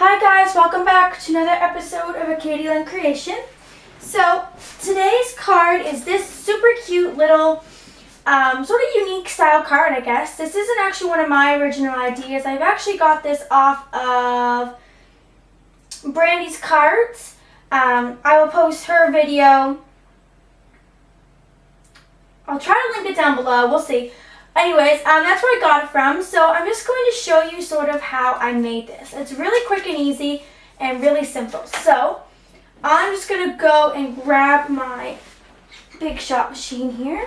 Hi guys, welcome back to another episode of a Katie Lynn creation. So today's card is this super cute little sort of unique style card, I guess. This isn't actually one of my original ideas. I've actually got this off of Brandy's cards. I will post her video. I'll try to link it down below. We'll see. Anyways, that's where I got it from. So I'm just going to show you sort of how I made this. It's really quick and easy and really simple. So I'm just going to go and grab my Big Shot machine here.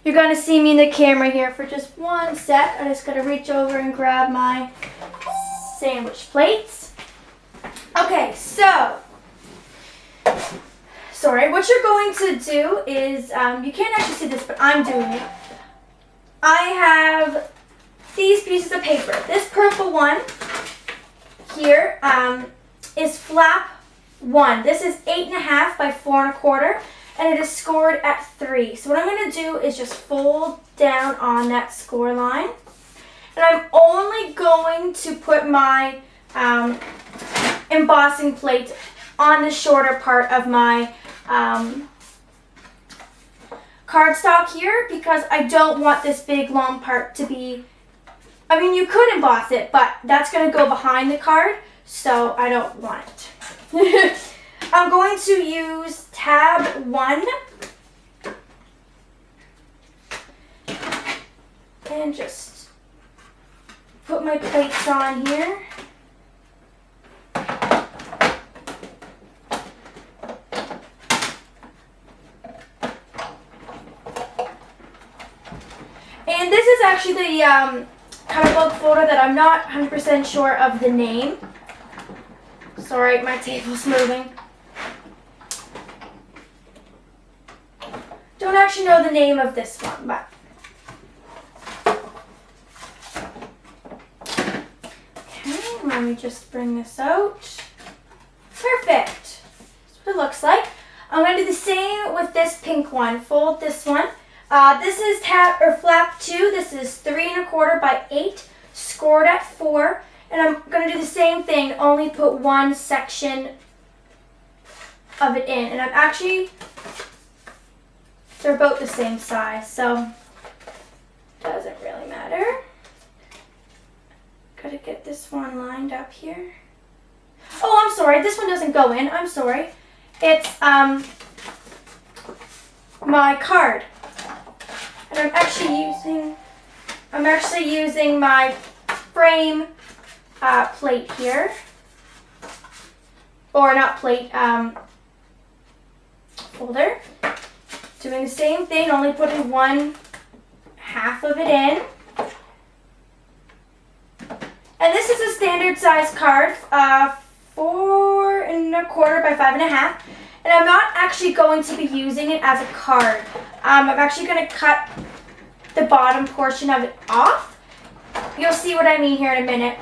You're going to see me in the camera here for just one sec. I just got to reach over and grab my sandwich plates. Okay, so, sorry, what you're going to do is, you can't actually see this, but I'm doing it. I have these pieces of paper. This purple one here is flap 1. This is 8.5 by 4.25, and it is scored at 3. So what I'm going to do is just fold down on that score line. And I'm only going to put my embossing plate on the shorter part of my cardstock here because I don't want this big long part to be, I mean you could emboss it, but that's going to go behind the card, so I don't want it. I'm going to use tab 1 and just put my plates on here. And this is actually the catalog folder that I'm not 100% sure of the name. Sorry, my table's moving. Don't actually know the name of this one, but okay, let me just bring this out. Perfect. That's what it looks like. I'm going to do the same with this pink one. Fold this one. This is flap 2. This is 3.25 by 8, scored at 4. And I'm going to do the same thing, only put one section of it in. And I'm actually, they're both the same size, so it doesn't really matter. Gotta get this one lined up here. Oh, I'm sorry, this one doesn't go in. I'm sorry. It's my card. And I'm actually using my frame plate here, or not plate, folder. Doing the same thing, only putting one half of it in. And this is a standard size card, 4.25 by 5.5. And I'm not actually going to be using it as a card. I'm actually going to cut the bottom portion of it off. You'll see what I mean here in a minute.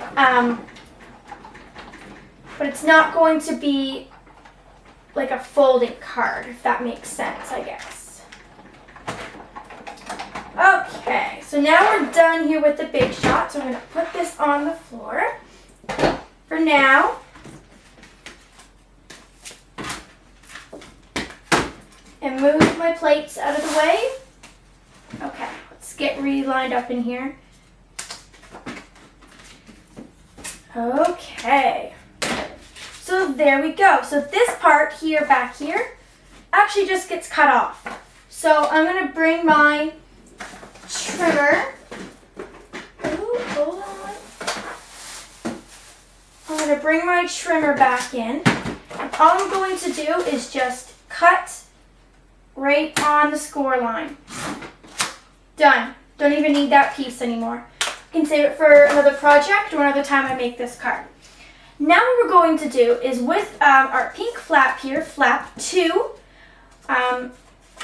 But it's not going to be like a folding card, if that makes sense, I guess. Okay, so now we're done here with the Big Shot. So I'm going to put this on the floor for now. And move my plates out of the way. Okay, let's get re-lined up in here. Okay. So there we go. So this part here, back here, actually just gets cut off. So I'm going to bring my trimmer. Ooh, hold on. I'm going to bring my trimmer back in. And all I'm going to do is just cut right on the score line. Done. Don't even need that piece anymore. You can save it for another project or another time I make this card. Now what we're going to do is with our pink flap here, flap 2,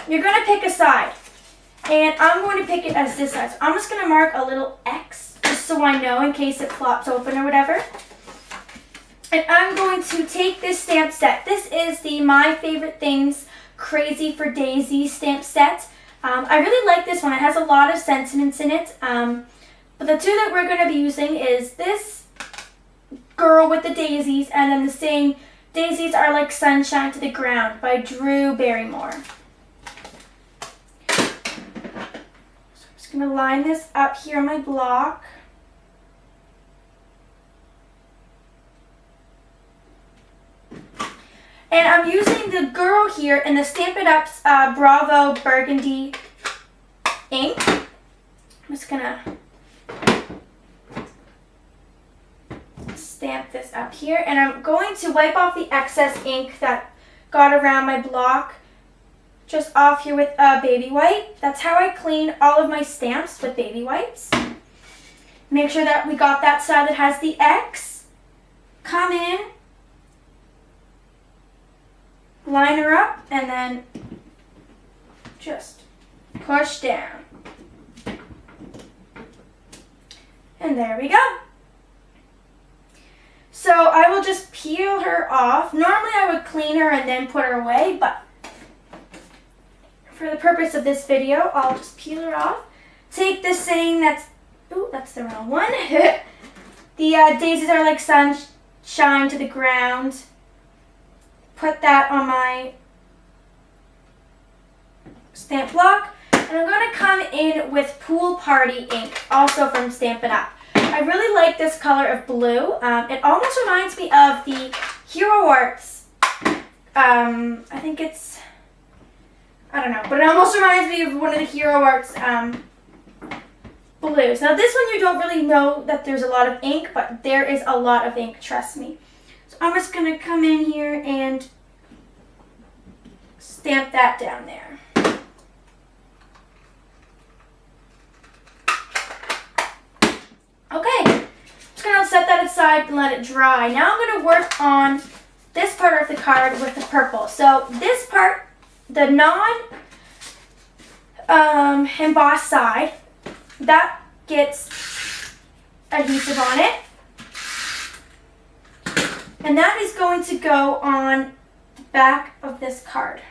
you're going to pick a side. And I'm going to pick it as this side. So I'm just going to mark a little X just so I know in case it flops open or whatever. And I'm going to take this stamp set. This is the My Favorite Things Crazy for Daisy stamp set. I really like this one. It has a lot of sentiments in it. But the two that we're going to be using is this girl with the daisies, and then the same Daisies Are Like Sunshine to the Ground by Drew Barrymore. So I'm just going to line this up here on my block. And I'm using the girl here in the Stampin' Up's Bravo Burgundy ink. I'm just going to stamp this up here. And I'm going to wipe off the excess ink that got around my block just off here with a baby wipe. That's how I clean all of my stamps, with baby wipes. Make sure that we got that side that has the X. Come in. Line her up, and then just push down. And there we go. So I will just peel her off. Normally I would clean her and then put her away, but for the purpose of this video, I'll just peel her off. Take this saying that's the wrong one. The Daisies Are Like Sunshine to the Ground. Put that on my stamp block, and I'm going to come in with Pool Party ink, also from Stampin' Up. I really like this color of blue. It almost reminds me of the Hero Arts. I think it's, I don't know, but it almost reminds me of one of the Hero Arts blues. Now this one you don't really know that there's a lot of ink, but there is a lot of ink, trust me. So I'm just going to come in here and stamp that down there. Okay, I'm just going to set that aside and let it dry. Now I'm going to work on this part of the card with the purple. So this part, the non-embossed side, that gets adhesive on it. And that is going to go on the back of this card.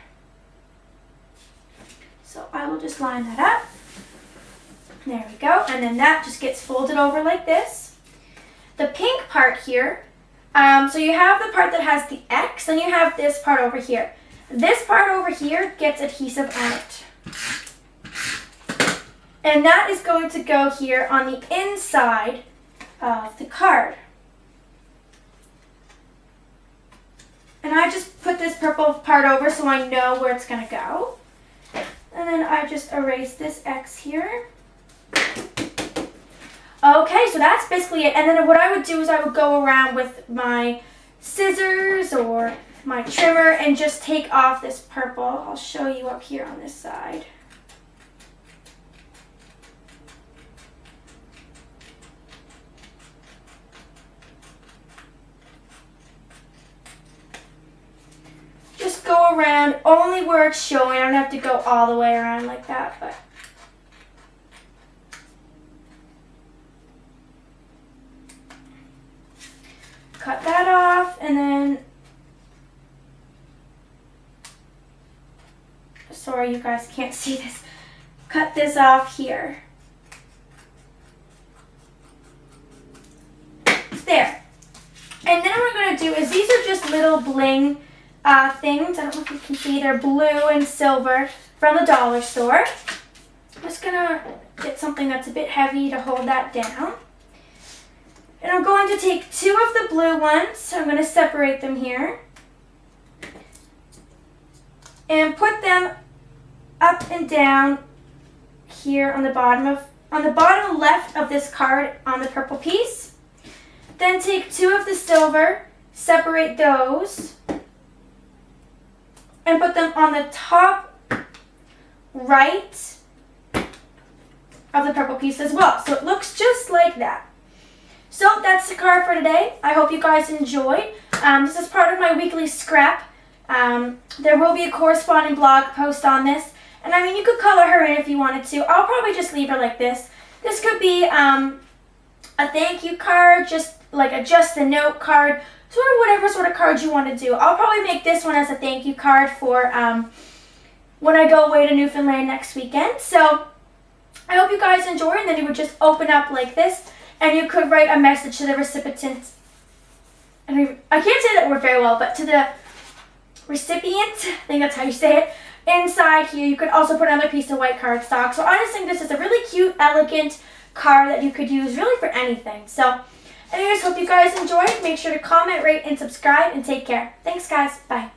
So I will just line that up. There we go. And then that just gets folded over like this. The pink part here, so you have the part that has the X, and you have this part over here. This part over here gets adhesive on it. And that is going to go here on the inside of the card. And I just put this purple part over so I know where it's going to go. And then I just erase this X here. Okay, so that's basically it. And then what I would do is I would go around with my scissors or my trimmer and just take off this purple. I'll show you up here on this side. Just go around only where it's showing. I don't have to go all the way around like that, but cut that off, and then, sorry you guys can't see this, cut this off here. There. And then what I'm going to do is, these are just little bling things. I don't know if you can see, they're blue and silver from the dollar store. I'm just going to get something that's a bit heavy to hold that down. And I'm going to take two of the blue ones, so I'm going to separate them here, and put them up and down here on the bottom left of this card on the purple piece. Then take two of the silver, separate those, and put them on the top right of the purple piece as well. So it looks just like that. So that's the card for today. I hope you guys enjoyed. This is part of my weekly scrap. There will be a corresponding blog post on this. And I mean, you could color her in if you wanted to. I'll probably just leave her like this. This could be a thank you card, just like a just a note card, sort of whatever sort of card you want to do. I'll probably make this one as a thank you card for when I go away to Newfoundland next weekend. So I hope you guys enjoy, and then you would just open up like this, and you could write a message to the recipient. And I can't say that word very well, but to the recipient, I think that's how you say it. Inside here, you could also put another piece of white cardstock. So I just think this is a really cute, elegant card that you could use really for anything. So anyways, hope you guys enjoyed. Make sure to comment, rate, and subscribe, and take care. Thanks, guys. Bye.